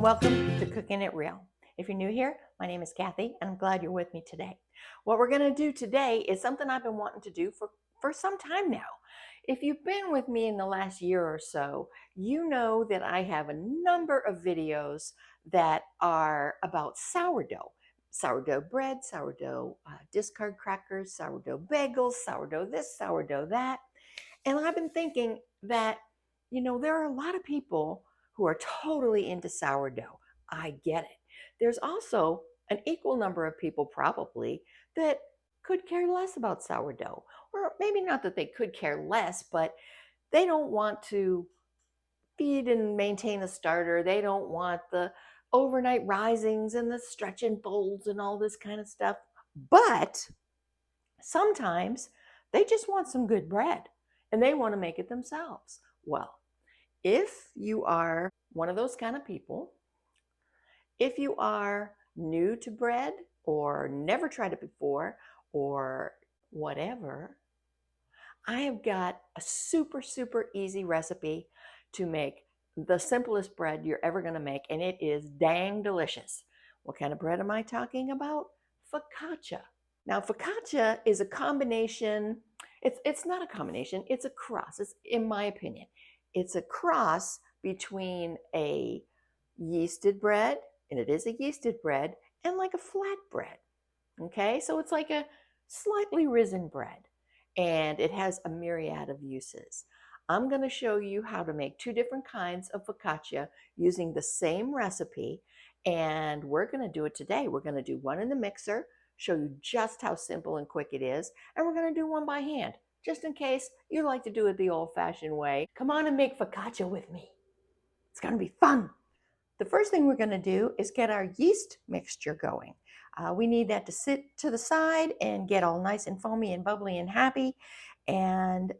and welcome to Cooking It Real. If you're new here, my name is Kathy, and I'm glad you're with me today. What we're going to do today is something I've been wanting to do for some time now. If you've been with me in the last year or so, you know that I have a number of videos that are about sourdough. Sourdough bread, sourdough discard crackers, sourdough bagels, sourdough this, sourdough that. And I've been thinking that, there are a lot of people who are totally into sourdough. I get it. There's also an equal number of people, probably, that could care less about sourdough. Or maybe not that they could care less, but they don't want to feed and maintain a starter. They don't want the overnight risings and the stretch and folds and all this kind of stuff. But sometimes they just want some good bread and they want to make it themselves. Well, if you are one of those kind of people, if you are new to bread or never tried it before or whatever, I have got a super, super easy recipe to make the simplest bread you're ever going to make, and it is dang delicious. What kind of bread am I talking about? Focaccia. Now, focaccia is a combination. It's not a combination. It's a cross. It's, in my opinion, it's a cross between a yeasted bread, and it is a yeasted bread, and like a flat bread. Okay, so it's like a slightly risen bread, and it has a myriad of uses. I'm going to show you how to make two different kinds of focaccia using the same recipe, and we're going to do it today. We're going to do one in the mixer, show you just how simple and quick it is, and we're going to do one by hand, just in case you like to do it the old-fashioned way. Come on and make focaccia with me. It's going to be fun. The first thing we're going to do is get our yeast mixture going. We need that to sit to the side and get all nice and foamy and bubbly and happy. And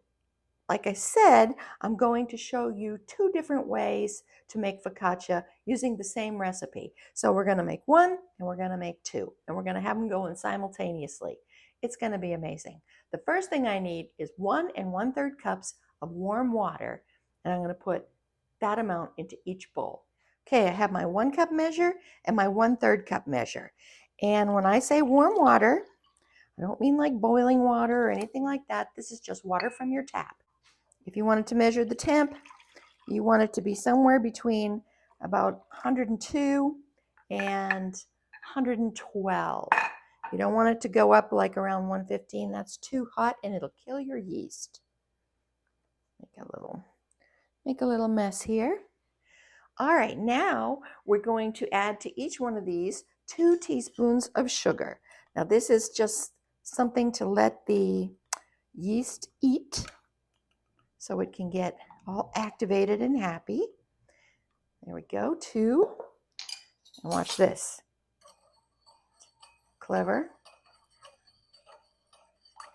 like I said, I'm going to show you two different ways to make focaccia using the same recipe. So we're going to make one and we're going to make two, and we're going to have them going simultaneously. It's going to be amazing. The first thing I need is 1 1/3 cups of warm water, and I'm going to put that amount into each bowl. Okay, I have my 1 cup measure and my 1/3 cup measure. And when I say warm water, I don't mean like boiling water or anything like that. This is just water from your tap. If you wanted to measure the temp, you want it to be somewhere between about 102 and 112. You don't want it to go up like around 115. That's too hot and it'll kill your yeast. Make a little mess here. All right, now we're going to add to each one of these 2 teaspoons of sugar. Now this is just something to let the yeast eat so it can get all activated and happy. There we go, 2. And watch this. Clever.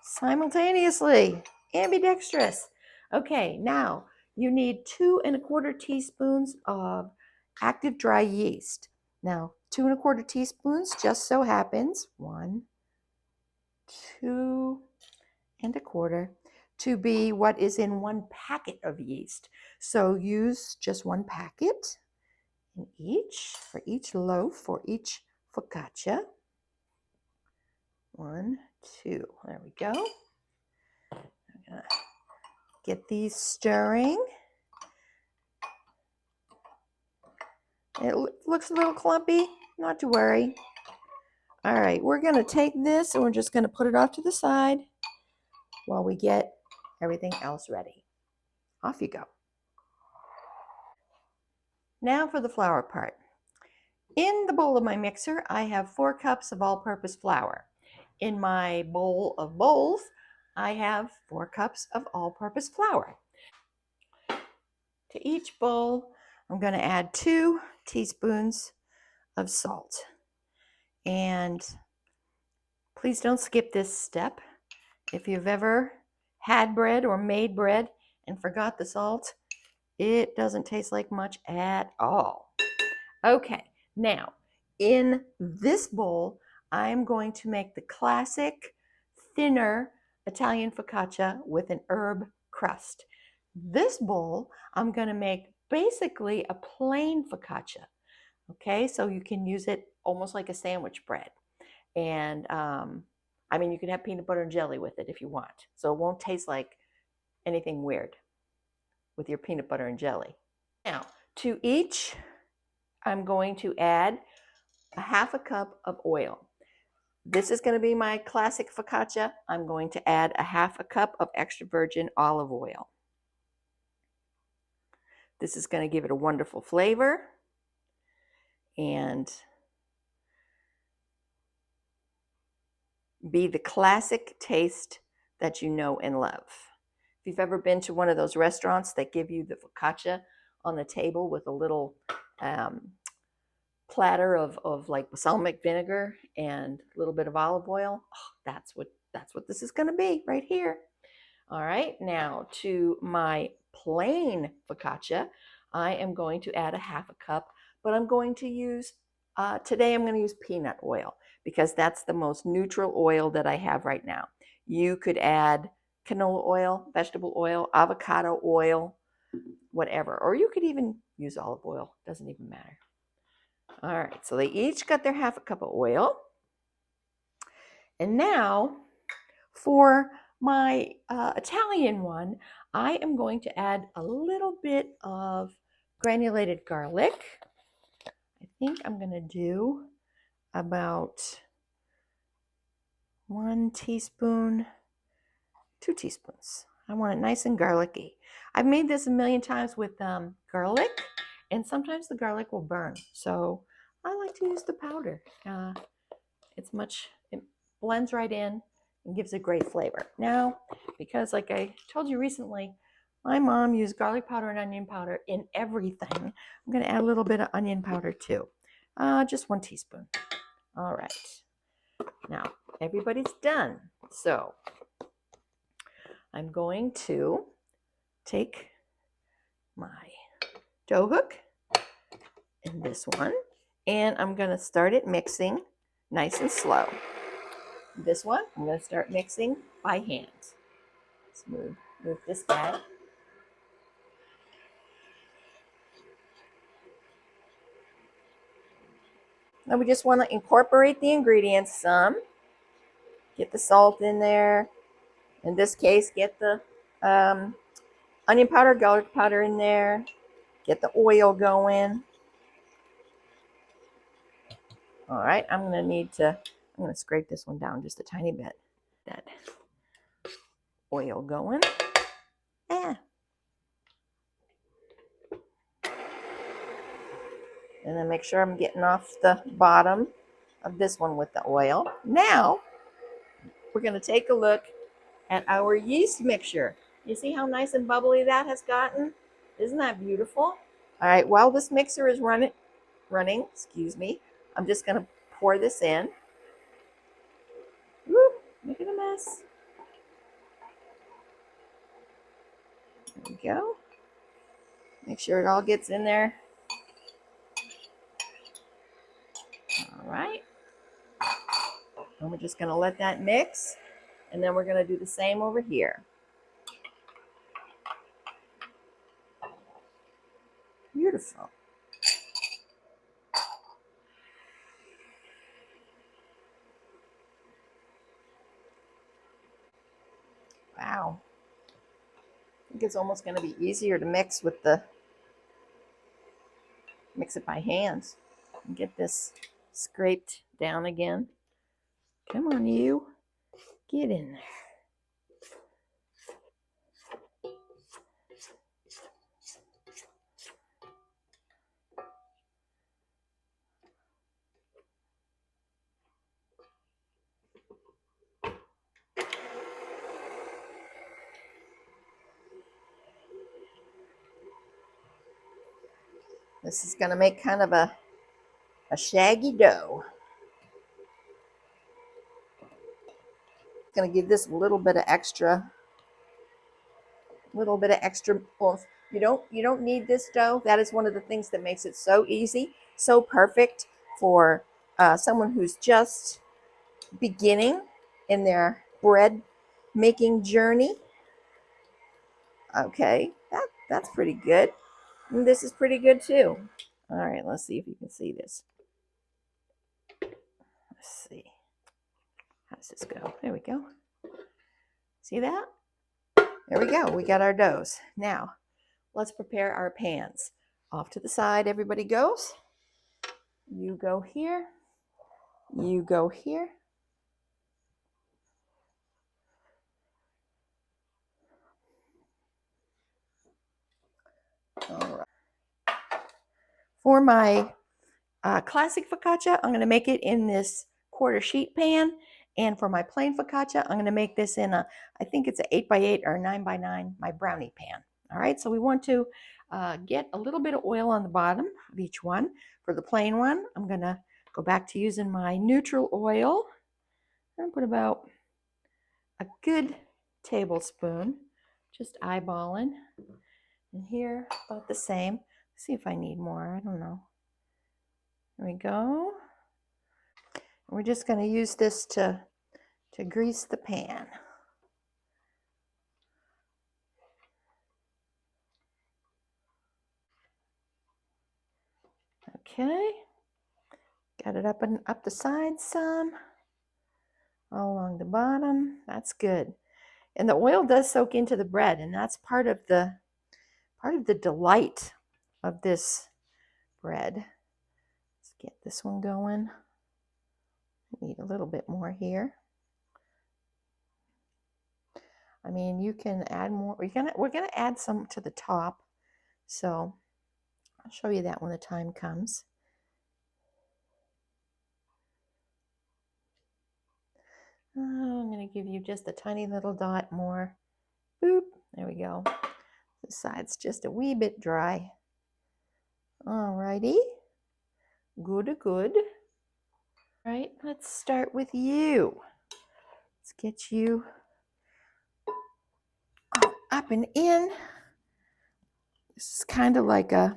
Simultaneously, ambidextrous. Okay, now you need 2 1/4 teaspoons of active dry yeast. Now, 2 1/4 teaspoons just so happens 1, 2 1/4 to be what is in 1 packet of yeast. So use just 1 packet in each, for each loaf, for each focaccia. 1, 2, there we go. I'm gonna get these stirring. It looks a little clumpy, not to worry. All right, we're gonna take this and we're just gonna put it off to the side while we get everything else ready. Off you go. Now for the flour part. In the bowl of my mixer, I have 4 cups of all-purpose flour. In my bowl of bowls, I have 4 cups of all-purpose flour. To each bowl, I'm going to add 2 teaspoons of salt. And please don't skip this step. If you've ever had bread or made bread and forgot the salt, it doesn't taste like much at all. Okay, now in this bowl, I'm going to make the classic thinner Italian focaccia with an herb crust. This bowl, I'm going to make basically a plain focaccia. Okay, so you can use it almost like a sandwich bread. And I mean, you can have peanut butter and jelly with it if you want. So it won't taste like anything weird with your peanut butter and jelly. Now, to each, I'm going to add a half a cup of oil. This is going to be my classic focaccia. I'm going to add a half a cup of extra virgin olive oil. This is going to give it a wonderful flavor and be the classic taste that you know and love. If you've ever been to one of those restaurants that give you the focaccia on the table with a little platter of like balsamic vinegar and a little bit of olive oil, oh, that's what this is going to be right here. All right, now to my plain focaccia, I am going to add a half a cup, but I'm going to use, today I'm going to use peanut oil because that's the most neutral oil that I have right now. You could add canola oil, vegetable oil, avocado oil, whatever, or you could even use olive oil, doesn't even matter. All right, so they each got their half a cup of oil. And now for my Italian one, I am going to add a little bit of granulated garlic. I think I'm going to do about 1 teaspoon, 2 teaspoons. I want it nice and garlicky. I've made this a million times with garlic, and sometimes the garlic will burn. So I like to use the powder. It blends right in and gives a great flavor. Now, because like I told you recently, my mom used garlic powder and onion powder in everything. I'm going to add a little bit of onion powder too. Just 1 teaspoon. All right. Now, everybody's done. So, I'm going to take my dough hook and this one, and I'm going to start it mixing nice and slow. This one, I'm going to start mixing by hand. Let's move this guy. Now we just want to incorporate the ingredients some. Get the salt in there. In this case, get the onion powder, garlic powder in there. Get the oil going. All right, I'm going to scrape this one down just a tiny bit. That oil going. Yeah. And then make sure I'm getting off the bottom of this one with the oil. Now, we're going to take a look at our yeast mixture. You see how nice and bubbly that has gotten? Isn't that beautiful? All right, while this mixer is running, excuse me, I'm just going to pour this in. Woo, making a mess. There we go. Make sure it all gets in there. All right. And we're just going to let that mix. And then we're going to do the same over here. Beautiful. Wow. I think it's almost going to be easier to mix with mix it by hand. And get this scraped down again. Come on, you. Get in there. This is going to make kind of a shaggy dough. Going to give this a little bit of extra oomph. You don't need this dough. That is one of the things that makes it so easy, so perfect for someone who's just beginning in their bread making journey. Okay, that's pretty good. And this is pretty good too. All right, let's see if you can see this. Let's see. How does this go? There we go. See that? There we go. We got our doughs. Now, let's prepare our pans. Off to the side, everybody goes. You go here. You go here. All right. For my classic focaccia, I'm going to make it in this quarter sheet pan. And for my plain focaccia, I'm going to make this in a, I think it's an 8x8 or 9x9, my brownie pan. All right, so we want to get a little bit of oil on the bottom of each one. For the plain one, I'm going to go back to using my neutral oil. I'm going to put about a good tablespoon, just eyeballing. And here, about the same. Let's see if I need more. I don't know. There we go. We're just going to use this to grease the pan. Okay. Got it up and up the sides some. All along the bottom. That's good. And the oil does soak into the bread, and that's part of the delight of this bread. Let's get this one going. I need a little bit more here. I mean, you can add more. We're gonna add some to the top, so I'll show you that when the time comes. I'm gonna give you just a tiny little dot more. Boop. There we go. The side's just a wee bit dry. Alrighty. Good, good. All right, let's start with you. Let's get you up and in. This is kind of like a,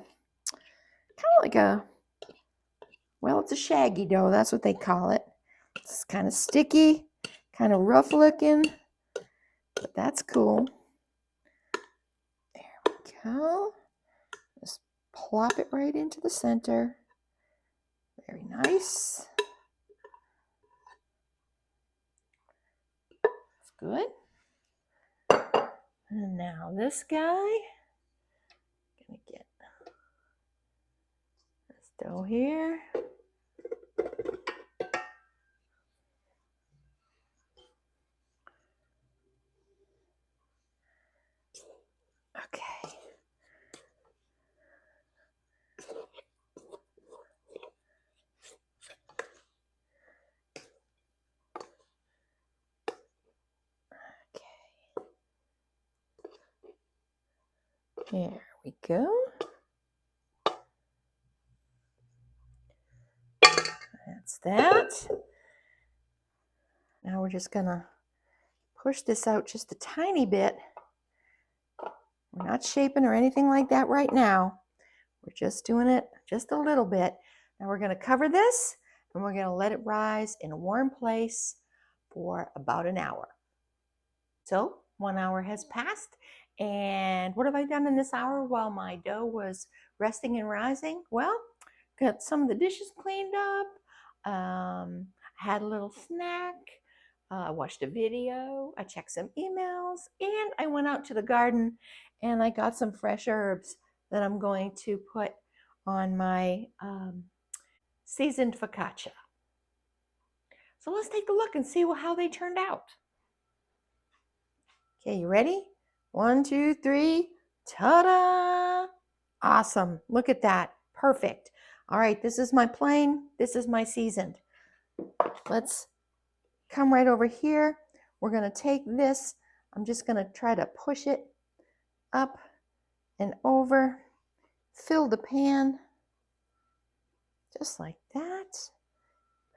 well, it's a shaggy dough. That's what they call it. It's kind of sticky, kind of rough looking, but that's cool. There we go. Just plop it right into the center. Very nice. That's good. And now this guy. Gonna get this dough here. Okay. There we go. That's that. Now we're just gonna push this out just a tiny bit. We're not shaping or anything like that right now. We're just doing it just a little bit. Now we're gonna cover this and we're gonna let it rise in a warm place for about an hour. So 1 hour has passed, and what have I done in this hour while my dough was resting and rising? Well, got some of the dishes cleaned up, had a little snack, watched a video, I checked some emails, and I went out to the garden and I got some fresh herbs that I'm going to put on my seasoned focaccia. So let's take a look and see how they turned out. Okay, you ready? 1, 2, 3, ta-da! Awesome, look at that, perfect. All right, this is my plain, this is my seasoned. Let's come right over here. We're gonna take this, I'm just gonna try to push it up and over, fill the pan, just like that.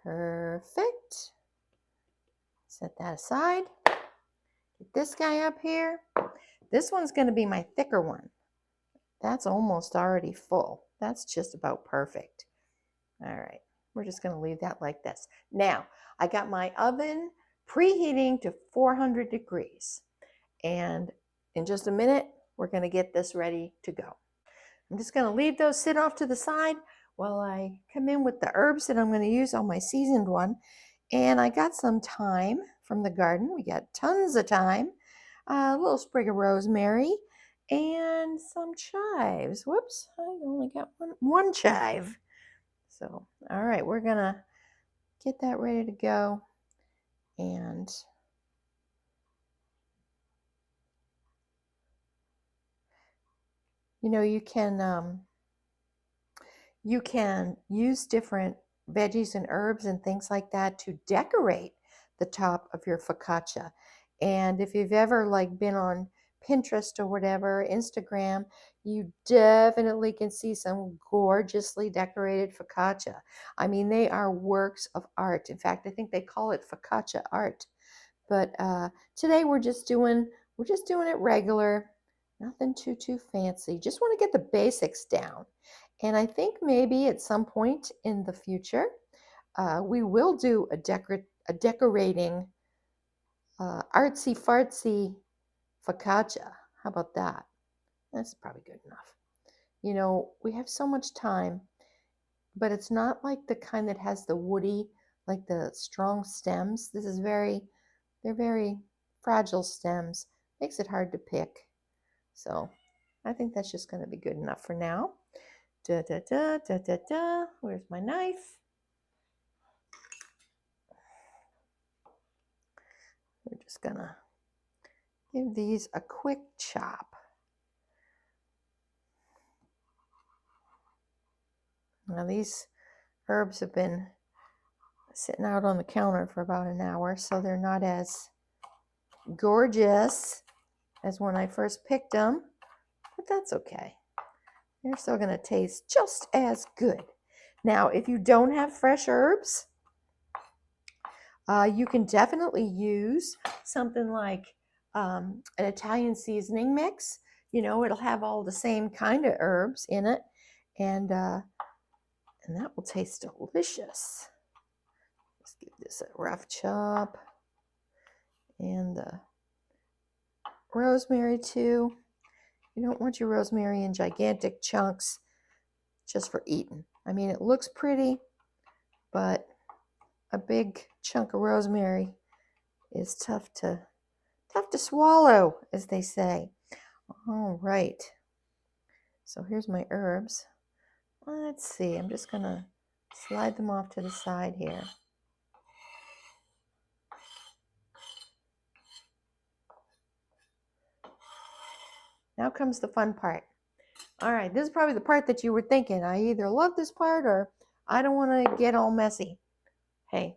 Perfect. Set that aside. Get this guy up here. This one's gonna be my thicker one. That's almost already full. That's just about perfect. All right, we're just gonna leave that like this. Now, I got my oven preheating to 400 degrees. And in just a minute, we're gonna get this ready to go. I'm just going to leave those sit off to the side while I come in with the herbs that I'm going to use on my seasoned one. And I got some thyme from the garden. We got tons of thyme, a little sprig of rosemary, and some chives. Whoops, I only got one chive. So, all right, we're going to get that ready to go. And you know, you can use different veggies and herbs and things like that to decorate the top of your focaccia. And if you've ever like been on Pinterest or whatever, Instagram, you definitely can see some gorgeously decorated focaccia. I mean, they are works of art. In fact, I think they call it focaccia art. But today we're just doing it regular, nothing too fancy. Just want to get the basics down. And I think maybe at some point in the future, we will do a decorating artsy fartsy focaccia. How about that? That's probably good enough. You know, we have so much time, but it's not like the kind that has the woody, like the strong stems. They're very fragile stems. Makes it hard to pick. So I think that's just going to be good enough for now. Where's my knife? We're just going to give these a quick chop. Now these herbs have been sitting out on the counter for about an hour, so they're not as gorgeous as when I first picked them, but that's okay. They're still going to taste just as good. Now, if you don't have fresh herbs, you can definitely use something like an Italian seasoning mix. You know, it'll have all the same kind of herbs in it, and that will taste delicious. Let's give this a rough chop, and the rosemary too. You don't want your rosemary in gigantic chunks just for eating. I mean, it looks pretty, but a big chunk of rosemary is tough to swallow, as they say. All right. So here's my herbs. Let's see. I'm just going to slide them off to the side here. Now comes the fun part. All right, this is probably the part that you were thinking. I either love this part or I don't want to get all messy. Hey,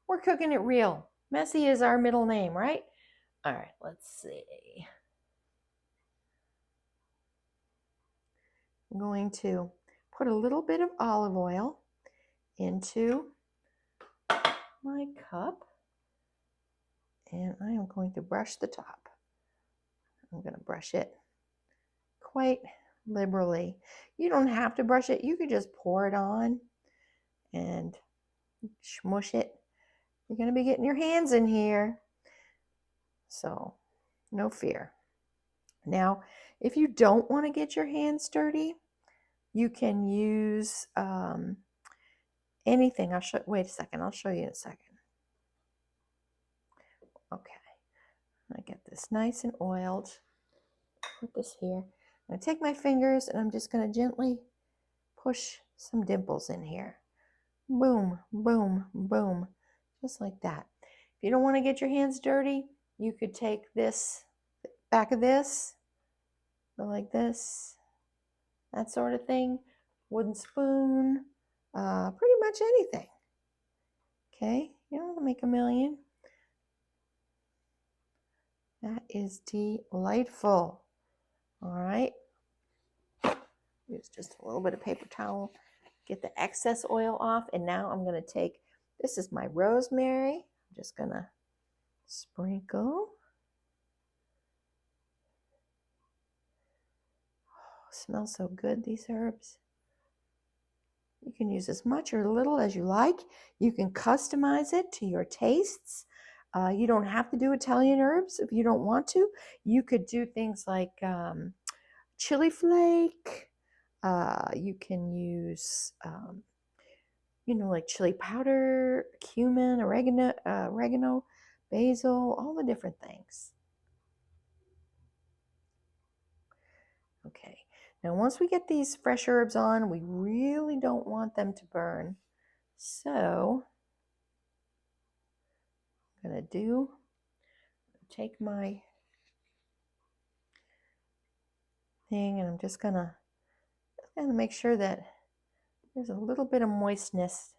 we're cooking it real. Messy is our middle name, right? All right, let's see. I'm going to put a little bit of olive oil into my cup, and I am going to brush the top. I'm going to brush it quite liberally. You don't have to brush it. You could just pour it on and smush it. You're going to be getting your hands in here, so no fear. Now, if you don't want to get your hands dirty, you can use anything. Wait a second. I'll show you in a second. Okay. I get this nice and oiled. Put this here. I'm going to take my fingers and I'm just going to gently push some dimples in here. Boom, boom, boom. Just like that. If you don't want to get your hands dirty, you could take this, back of this, go like this, that sort of thing. Wooden spoon, pretty much anything. Okay, you don't want to make a million. That is delightful. All right. Use just a little bit of paper towel, get the excess oil off, and now I'm going to take, this is my rosemary. I'm just going to sprinkle. Oh, smells so good, these herbs. You can use as much or little as you like. You can customize it to your tastes. You don't have to do Italian herbs if you don't want to. You could do things like chili flake, You can use, like chili powder, cumin, oregano, basil, all the different things. Okay, now once we get these fresh herbs on, we really don't want them to burn. So I'm going to take my thing and I'm just going to make sure that there's a little bit of moistness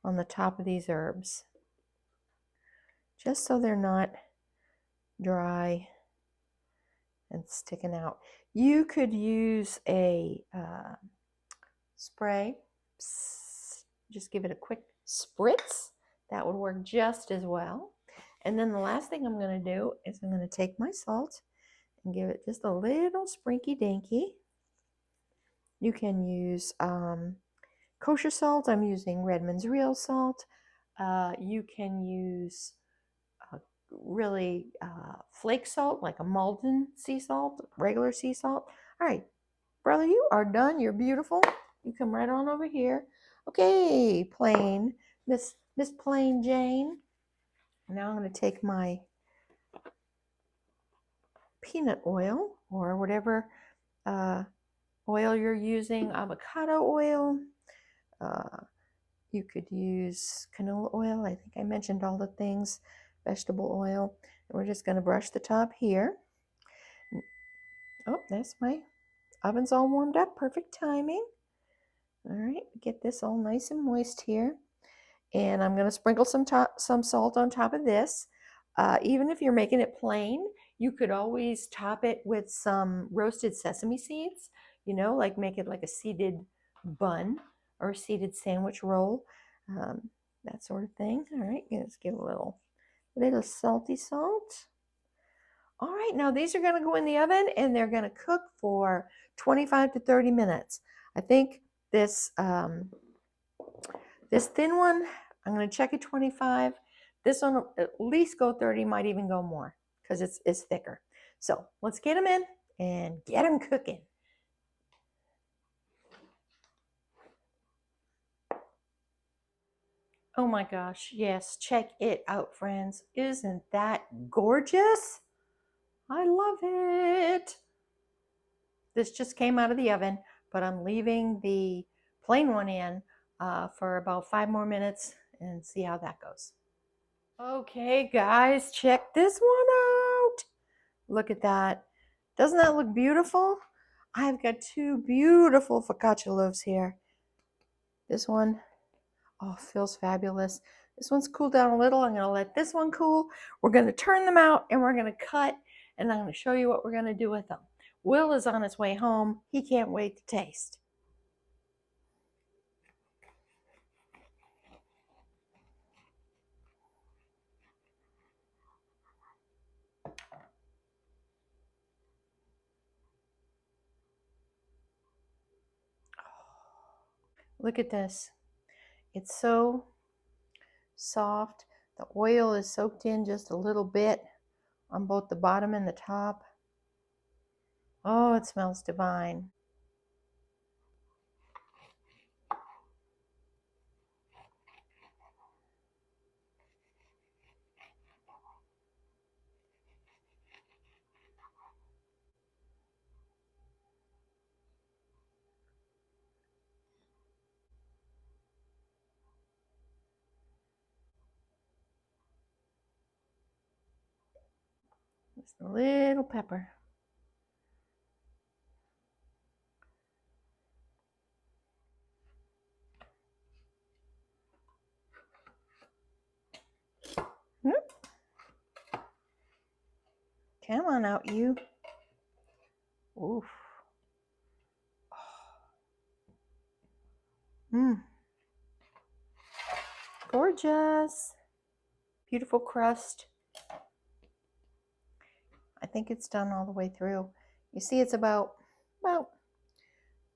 on the top of these herbs, just so they're not dry and sticking out. You could use a spray, just give it a quick spritz. That would work just as well. And then the last thing I'm going to do is I'm going to take my salt and give it just a little sprinky dinky. You can use kosher salt. I'm using Redmond's real salt. You can use really flake salt, like a Malden sea salt, regular sea salt. All right, brother, you are done. You're beautiful. You come right on over here. Okay, Plain Miss Plain Jane. Now I'm going to take my peanut oil or whatever oil you're using, avocado oil. You could use canola oil. I think I mentioned all the things. Vegetable oil. And we're just going to brush the top here. Oh, that's my oven's all warmed up. Perfect timing. All right, get this all nice and moist here. And I'm going to sprinkle some salt on top of this. Even if you're making it plain, you could always top it with some roasted sesame seeds, like make it like a seeded bun or a seeded sandwich roll, that sort of thing. All right, let's give a little salty salt. All right, now these are going to go in the oven and they're going to cook for 25 to 30 minutes. I think this this thin one, I'm going to check at 25. This one will at least go 30, might even go more because it's thicker. So let's get them in and get them cooking. Oh my gosh, yes, check it out, friends. Isn't that gorgeous? I love it. This just came out of the oven, but I'm leaving the plain one in for about 5 more minutes and see how that goes. Okay, guys, check this one out. Look at that. Doesn't that look beautiful? I've got 2 beautiful focaccia loaves here. This one, oh, feels fabulous. This one's cooled down a little. I'm going to let this one cool. We're going to turn them out and we're going to cut, and I'm going to show you what we're going to do with them. Will is on his way home. He can't wait to taste. Look at this. It's so soft. The oil is soaked in just a little bit on both the bottom and the top. Oh, it smells divine. Just a little pepper. Come on out, you. Oof. Mmm. Gorgeous. Beautiful crust. I think it's done all the way through. You see it's about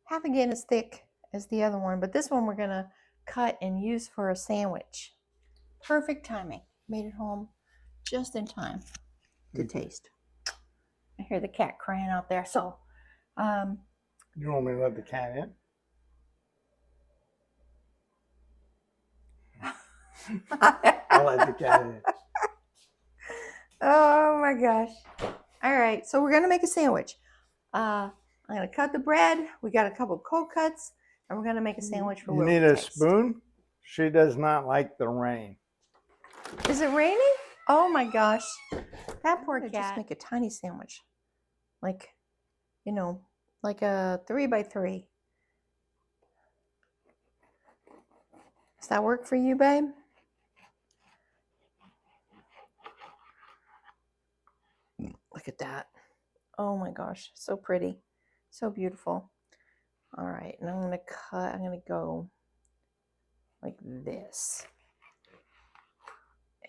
half again as thick as the other one, but this one we're gonna cut and use for a sandwich. Perfect timing. Made it home just in time to taste. I hear the cat crying out there. So You want me to let the cat in? I'll let the cat in. Oh my gosh. All right, so we're gonna make a sandwich. I'm gonna cut the bread. We got a couple cold cuts, and we're gonna make a sandwich for You Will need to a taste. spoon? She does not like the rain. Is it raining? Oh my gosh. That poor cat. Just make a tiny sandwich. Like, you know, like a 3x3. Does that work for you, babe? Look at that. Oh my gosh, so pretty. So beautiful. All right, and I'm gonna go like this.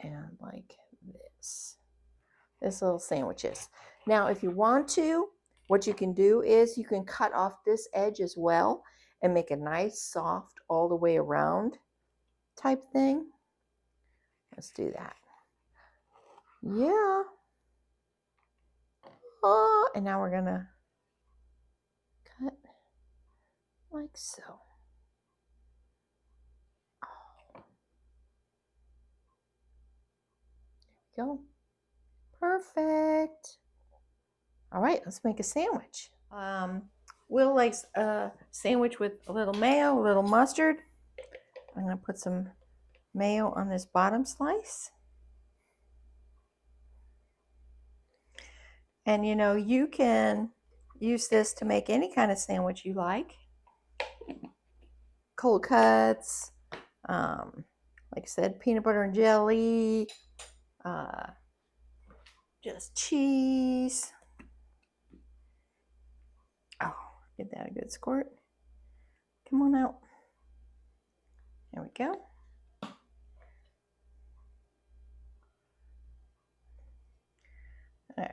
And like this. This little sandwiches. Now, if you want to, what you can do is you can cut off this edge as well and make a nice soft all the way around type thing. Let's do that. Yeah. Oh, and now we're gonna cut like so. Oh. There we go. Perfect. All right, let's make a sandwich. Will likes a sandwich with a little mayo, a little mustard. I'm gonna put some mayo on this bottom slice. And you know, you can use this to make any kind of sandwich you like. Cold cuts, like I said, peanut butter and jelly, just cheese. Oh, give that a good squirt. Come on out. There we go. All right.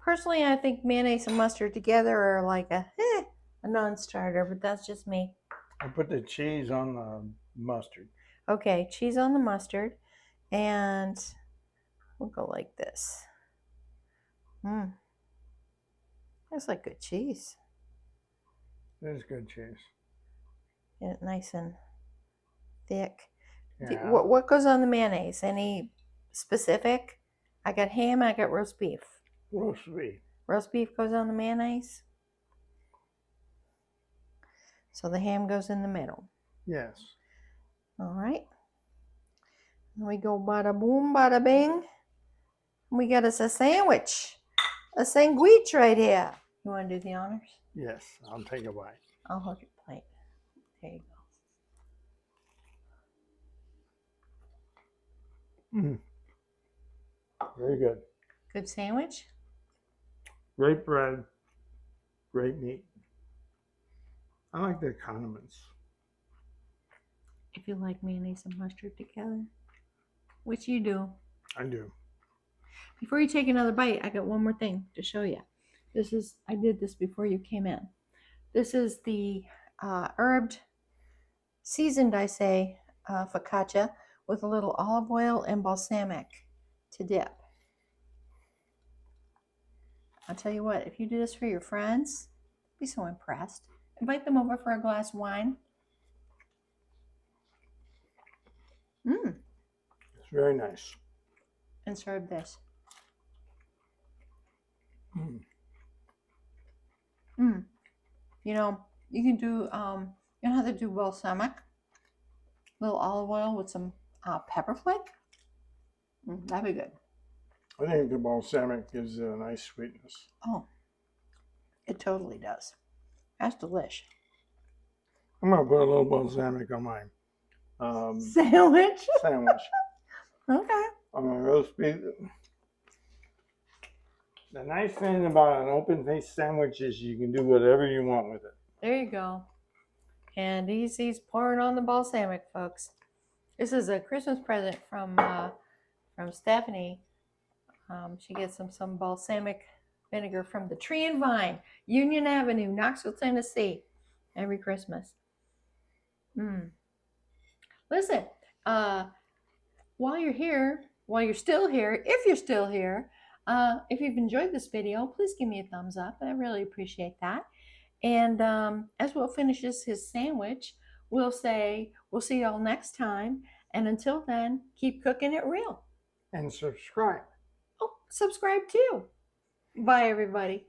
Personally, I think mayonnaise and mustard together are like a non-starter, but that's just me. I put the cheese on the mustard. Okay, cheese on the mustard, and we'll go like this. That's like good cheese. It is good cheese. Get it nice and thick. Yeah. What goes on the mayonnaise? Any specific? I got ham, I got roast beef. Roast beef. Roast beef goes on the mayonnaise. So the ham goes in the middle. Yes. All right. Then we go bada boom, bada bing. We got us a sandwich. A sandwich right here. You want to do the honors? Yes, I'll take a bite. I'll hold your plate. There you go. Very good. Good sandwich? Great bread. Great meat. I like the condiments. If you like mayonnaise and mustard together, which you do. I do. Before you take another bite, I got one more thing to show you. I did this before you came in. This is the herbed, seasoned, I say, focaccia with a little olive oil and balsamic to dip. I'll tell you what, if you do this for your friends, be so impressed. Invite them over for a glass of wine. It's very nice. And serve this. You know, you can do, you know how to do balsamic? A little olive oil with some pepper flake. That'd be good. I think the balsamic gives it a nice sweetness. Oh, it totally does. That's delish. I'm going to put a little balsamic on my sandwich. Okay. On my roast beef. The nice thing about an open-faced sandwich is you can do whatever you want with it. There you go. And he's pouring on the balsamic, folks. This is a Christmas present from Stephanie. She gets some balsamic vinegar from the Tree and Vine, Union Avenue, Knoxville, Tennessee, every Christmas. Listen, while you're still here, if you're still here, If you've enjoyed this video, please give me a thumbs up. I really appreciate that. And as Will finishes his sandwich, we'll say, we'll see y'all next time. And until then, keep cooking it real. And subscribe. Oh, subscribe too. Bye, everybody.